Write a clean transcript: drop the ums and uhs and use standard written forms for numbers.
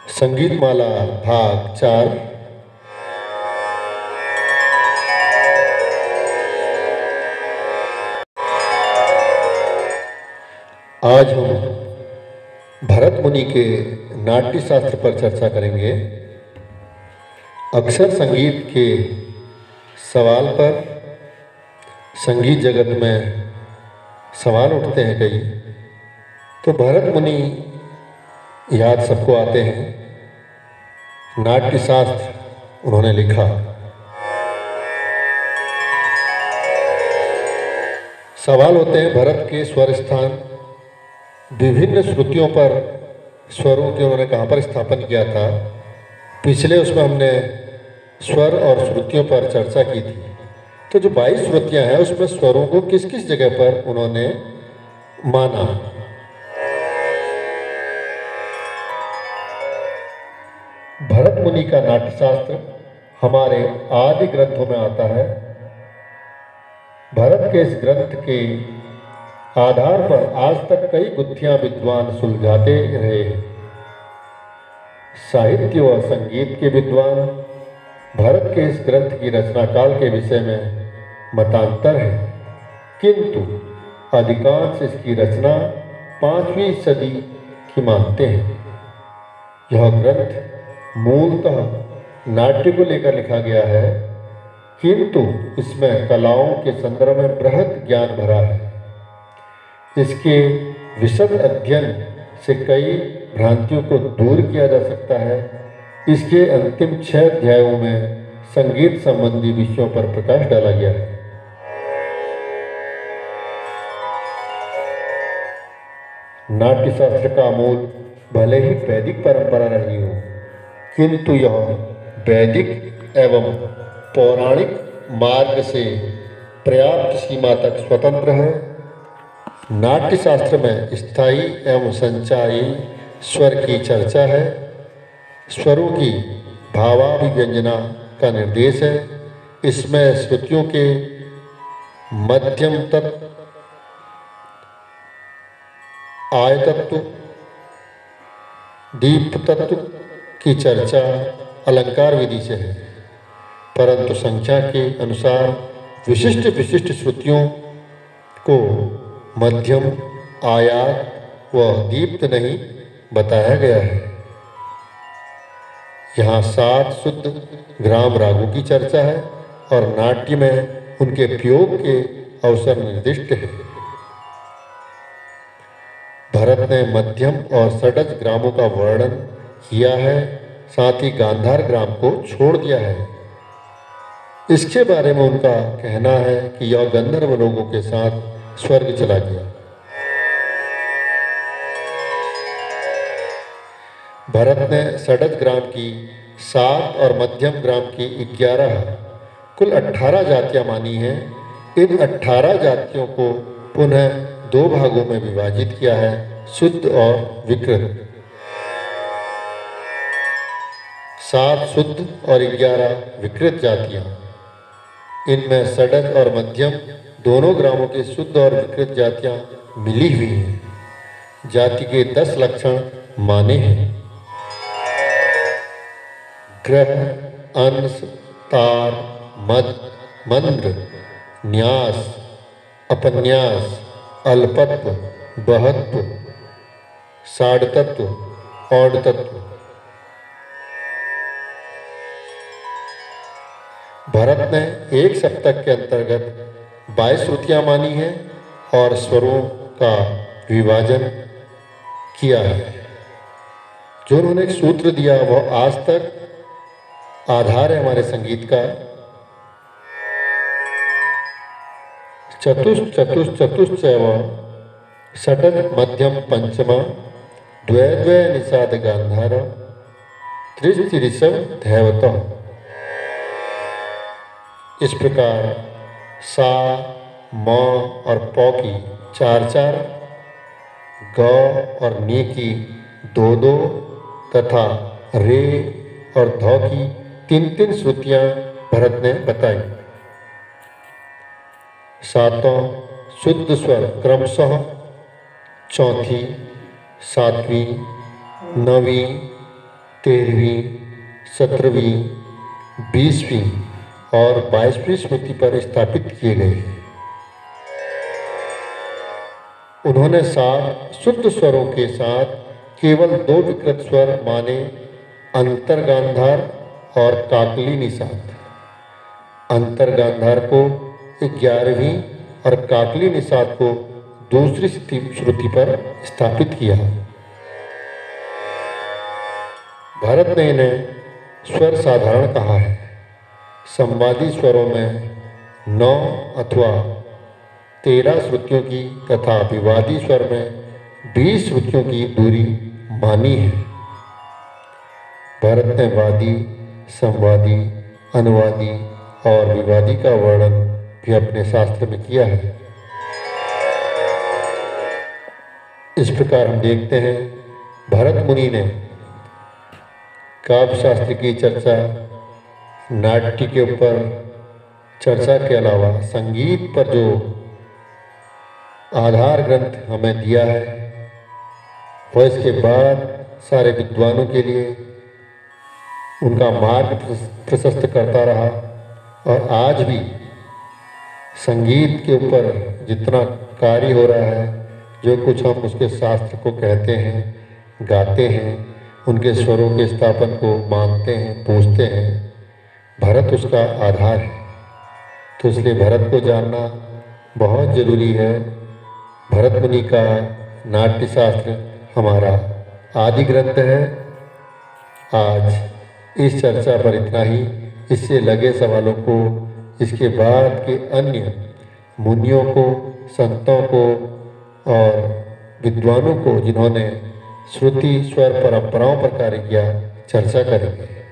संगीत माला भाग 4। आज हम भरत मुनि के नाट्य शास्त्र पर चर्चा करेंगे। अक्सर संगीत के सवाल पर संगीत जगत में सवाल उठते हैं कई, तो भरत मुनि याद सबको आते हैं। नाट्य शास्त्र उन्होंने लिखा। सवाल होते हैं भरत के स्वर स्थान, विभिन्न श्रुतियों पर स्वरों के उन्होंने कहाँ पर स्थापन किया था। पिछले उसमें हमने स्वर और श्रुतियों पर चर्चा की थी। तो जो 22 श्रुतियाँ हैं उसमें स्वरों को किस किस जगह पर उन्होंने माना। भरत मुनि का नाट्यशास्त्र हमारे आदि ग्रंथों में आता है। भरत के इस ग्रंथ के आधार पर आज तक कई गुत्थियां विद्वान सुलझाते रहे हैं। साहित्य व संगीत के विद्वान भरत के इस ग्रंथ की रचना काल के विषय में मतांतर है, किंतु अधिकांश इसकी रचना 5वीं सदी की मानते हैं। यह ग्रंथ मूलतः नाट्य को लेकर लिखा गया है, किंतु इसमें कलाओं के संदर्भ में बृहद ज्ञान भरा है। इसके विशद अध्ययन से कई भ्रांतियों को दूर किया जा सकता है। इसके अंतिम 6 अध्यायों में संगीत संबंधी विषयों पर प्रकाश डाला गया है। नाट्यशास्त्र का मूल भले ही वैदिक परंपरा रही हो, किंतु यह वैदिक एवं पौराणिक मार्ग से पर्याप्त सीमा तक स्वतंत्र है। नाट्यशास्त्र में स्थायी एवं संचारी स्वर की चर्चा है। स्वरों की भावाभिव्यंजना का निर्देश है। इसमें श्रुतियों के मध्यम तत्व, आयतत्व, दीप तत्व की चर्चा अलंकार विधि से है, परंतु संख्या के अनुसार विशिष्ट विशिष्ट श्रुतियों को मध्यम, आयात व दीप्त नहीं बताया गया है। यहाँ 7 शुद्ध ग्राम रागों की चर्चा है और नाट्य में उनके प्रयोग के अवसर निर्दिष्ट है। भरत ने मध्यम और षडज ग्रामों का वर्णन किया है, साथ ही गांधार ग्राम को छोड़ दिया है। इसके बारे में उनका कहना है कि यह गंधर्व लोगों के साथ स्वर्ग चला गया। भरत ने षडज ग्राम की 7 और मध्यम ग्राम की 11, कुल 18 जातियां मानी हैं। इन 18 जातियों को पुनः 2 भागों में विभाजित किया है, शुद्ध और विकृत। 7 शुद्ध और 11 विकृत जातियां। इनमें षडज और मध्यम दोनों ग्रामों की शुद्ध और विकृत जातियां मिली हुई हैं। जाति के 10 लक्षण माने हैं: ग्रह, अंश, तार, मद, मंद्र, न्यास, अपन्यास, अल्पत्व, बहत्व, साढ़तत्व, औढ़तत्व। भरत ने एक सप्तक के अंतर्गत 22 श्रुतियां मानी हैं और स्वरों का विभाजन किया है। जो उन्होंने एक सूत्र दिया वह आज तक आधार है हमारे संगीत का। चतुष चतुष चतुश्चैव षटज मध्यम पंचमा द्वै द्वै निषाद गांधार त्रिस्त्रिशव धैवतः। इस प्रकार सा, म और प की 4-4, ग और नी की 2-2 तथा रे और ध की 3-3 श्रुतियां भरत ने बताई। 7 शुद्ध स्वर 13वीं, 17वीं, 20वीं और 22वीं श्रुति पर स्थापित किए गए। उन्होंने 7 शुद्ध स्वरों के साथ केवल 2 विकृत स्वर माने अंतर्गांधार और काकली निषाद। अंतर्गांधार को 11वीं और काकली निषाद को दूसरी श्रुति पर स्थापित किया। भरत ने इन्हें स्वर साधारण कहा है। संवादी स्वरों में 9 अथवा 13 श्रुतियों की तथा विवादी स्वर में 20 श्रुतियों की दूरी मानी है। भरत ने वादी, संवादी, अनुवादी और विवादी का वर्णन भी अपने शास्त्र में किया है। इस प्रकार हम देखते हैं भरत मुनि ने काव्य शास्त्र की चर्चा, नाट्य के ऊपर चर्चा के अलावा संगीत पर जो आधार ग्रंथ हमें दिया है वह इसके बाद सारे विद्वानों के लिए उनका मार्ग प्रशस्त करता रहा। और आज भी संगीत के ऊपर जितना कार्य हो रहा है, जो कुछ हम उसके शास्त्र को कहते हैं, गाते हैं, उनके स्वरों के स्थापन को मानते हैं, पूछते हैं, भरत उसका आधार है। तो इसलिए भरत को जानना बहुत ज़रूरी है। भरत मुनि का नाट्य शास्त्र हमारा आदि ग्रंथ है। आज इस चर्चा पर इतना ही। इससे लगे सवालों को इसके बाद के अन्य मुनियों को, संतों को और विद्वानों को जिन्होंने श्रुति स्वर परंपराओं पर कार्य किया, चर्चा करेंगे।